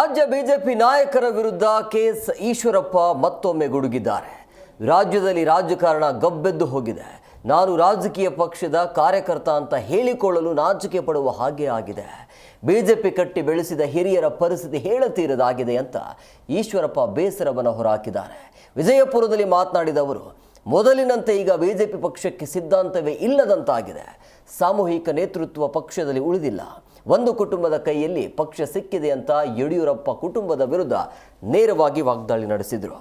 ರಾಜ್ಯ ಬಿಜೆಪಿ ನಾಯಕರ ವಿರುದ್ಧ ಕೆಎಸ್ ಈಶ್ವರಪ್ಪ ಮತ್ತೊಮ್ಮೆ ಗುಡುಗಿದ್ದಾರೆ. ರಾಜ್ಯದಲ್ಲಿ ರಾಜಕಾರಣ ಗಬ್ಬೆದ್ದು ಹೋಗಿದೆ. ನಾನು ರಾಜಕೀಯ ಪಕ್ಷದ ಕಾರ್ಯಕರ್ತ ಅಂತ ಹೇಳಿಕೊಳ್ಳಲು ನಾಚಿಕೆ ಪಡುವ ಹಾಗೆ ಆಗಿದೆ. ಬಿಜೆಪಿ ಕಟ್ಟಿ ಬೆಳೆಸಿದ ಹಿರಿಯರ ಪರಿಸ್ಥಿತಿ ಹೇಳತೀರದಾಗಿದೆ ಅಂತ ಈಶ್ವರಪ್ಪ ಬೇಸರವನ್ನು ಹೊರಹಾಕಿದ್ದಾರೆ. ವಿಜಯಪುರದಲ್ಲಿ ಮಾತನಾಡಿದ ಅವರು, ಮೊದಲಿನಂತೆ ಈಗ ಬಿಜೆಪಿ ಪಕ್ಷಕ್ಕೆ ಸಿದ್ಧಾಂತವೇ ಇಲ್ಲದಂತಾಗಿದೆ. ಸಾಮೂಹಿಕ ನೇತೃತ್ವ ಪಕ್ಷದಲ್ಲಿ ಉಳಿದಿಲ್ಲ. ಒಂದು ಕುಟುಂಬದ ಕೈಯಲ್ಲಿ ಪಕ್ಷ ಸಿಕ್ಕಿದೆ ಅಂತ ಯಡಿಯೂರಪ್ಪ ಕುಟುಂಬದ ವಿರುದ್ಧ ನೇರವಾಗಿ ವಾಗ್ದಾಳಿ ನಡೆಸಿದರು.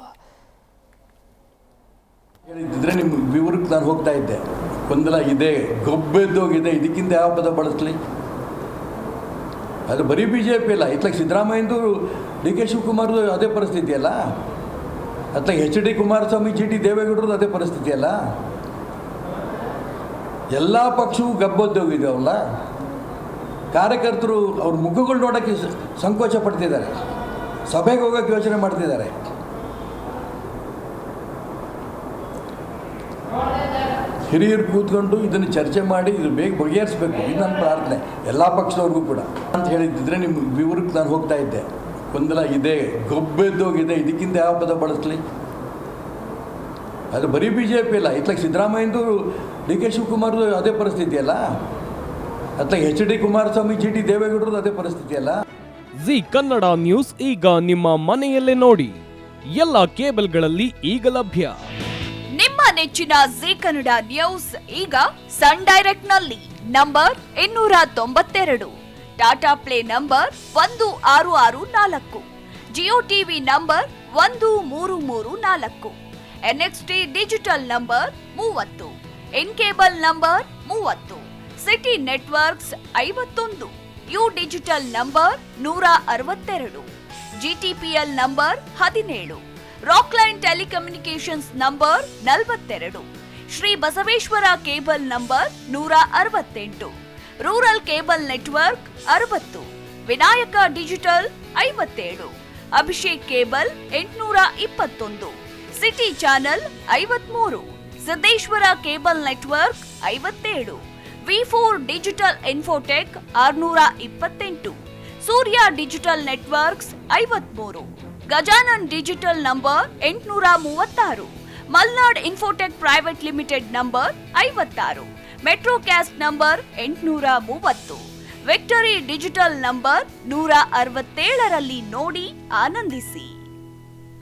ಹೇಳಿದ್ರೆ ನಿಮ್ಮ ವಿವರಕ್ಕೆ ನಾನು ಹೋಗ್ತಾ ಇದ್ದೆ. ಗೊಂದಲ ಇದೆ, ಗೊಬ್ಬೆದ್ದೋಗಿದೆ, ಇದಕ್ಕಿಂತ ಯಾವ ಪದ ಬಳಸಲಿ? ಅದು ಬರೀ ಬಿ ಜೆ ಪಿ ಅಲ್ಲ, ಇತ್ಲಾಗ ಸಿದ್ದರಾಮಯ್ಯಂದು ಡಿ ಕೆ ಶಿವಕುಮಾರ್ದು ಅದೇ ಪರಿಸ್ಥಿತಿ ಅಲ್ಲ, ಅತ್ಲಾಗ H D Kumaraswamy G T ದೇವೇಗೌಡರದ್ದು ಅದೇ ಪರಿಸ್ಥಿತಿ ಅಲ್ಲ. ಎಲ್ಲ ಪಕ್ಷವೂ ಗಬ್ಬೆದ್ದೋಗಿದ್ದಾವಲ್ಲ. ಕಾರ್ಯಕರ್ತರು ಅವ್ರ ಮುಖಗಳು ನೋಡೋಕ್ಕೆ ಸಂಕೋಚ ಪಡ್ತಿದ್ದಾರೆ, ಸಭೆಗೆ ಹೋಗೋಕ್ಕೆ ಯೋಚನೆ ಮಾಡ್ತಿದ್ದಾರೆ. ಹಿರಿಯರು ಕೂತ್ಕೊಂಡು ಇದನ್ನು ಚರ್ಚೆ ಮಾಡಿ ಇದು ಬೇಗ ಬಗೆಹರಿಸಬೇಕು, ಇದು ನನ್ನ ಪ್ರಾರ್ಥನೆ ಎಲ್ಲ ಪಕ್ಷದವ್ರಿಗೂ ಕೂಡ ಅಂತ ಹೇಳಿದ್ದಿದ್ರೆ ನಿಮ್ಮ ವಿವರಕ್ಕೆ ನಾನು ಹೋಗ್ತಾ ಇದ್ದೆ. ಗೊಂದಲ ಇದೆ, ಗೊಬ್ಬೆದ್ದೋಗಿದೆ, ಇದಕ್ಕಿಂತ ಯಾವ ಪದ ಬಳಸಲಿ? ಅದು ಬರೀ ಬಿ ಜೆ ಪಿ ಅಲ್ಲ, ಇತ್ಲಾಗ ಸಿದ್ದರಾಮಯ್ಯಂದು ಡಿ ಕೆ ಶಿವಕುಮಾರ್ದು ಅದೇ ಪರಿಸ್ಥಿತಿ ಅಲ್ಲ, ಅತ್ಲಾಗ H D Kumaraswamy G T ದೇವೇಗೌಡರದ್ದು ಅದೇ ಪರಿಸ್ಥಿತಿ ಅಲ್ಲ. ಜಿ ಕನ್ನಡ ನ್ಯೂಸ್ ಈಗ ನಿಮ್ಮ ಮನೆಯಲ್ಲೇ ನೋಡಿ. ಎಲ್ಲ ಕೇಬಲ್ಗಳಲ್ಲಿ ಈಗ ಲಭ್ಯ. ನಿಮ್ಮ ನೆಚ್ಚಿನ ಜಿ ಕನ್ನಡ ನ್ಯೂಸ್ ಈಗ ಸನ್ ಡೈರೆಕ್ಟ್ ನಲ್ಲಿ number 292, Tata play number 1664, Jio TV number 1334, NXT digital number 30, N cable number 30, city networks 51, U digital number 162, GTPL number 17, Rockline telecommunications number 42, Shri Basaveshwara cable number 168, rural cable network 60, Vinayaka digital 57, Abhishek cable 821, city channel 53, Siddeshwara cable network 57, ವಿ4 digital infotech 628, Surya digital networks 53, Gajanan digital number 836, Malnad infotech private limited number 56, metro cast number 830, victory digital number 167ರಲ್ಲಿ ನೋಡಿ ಆನಂದಿಸಿ.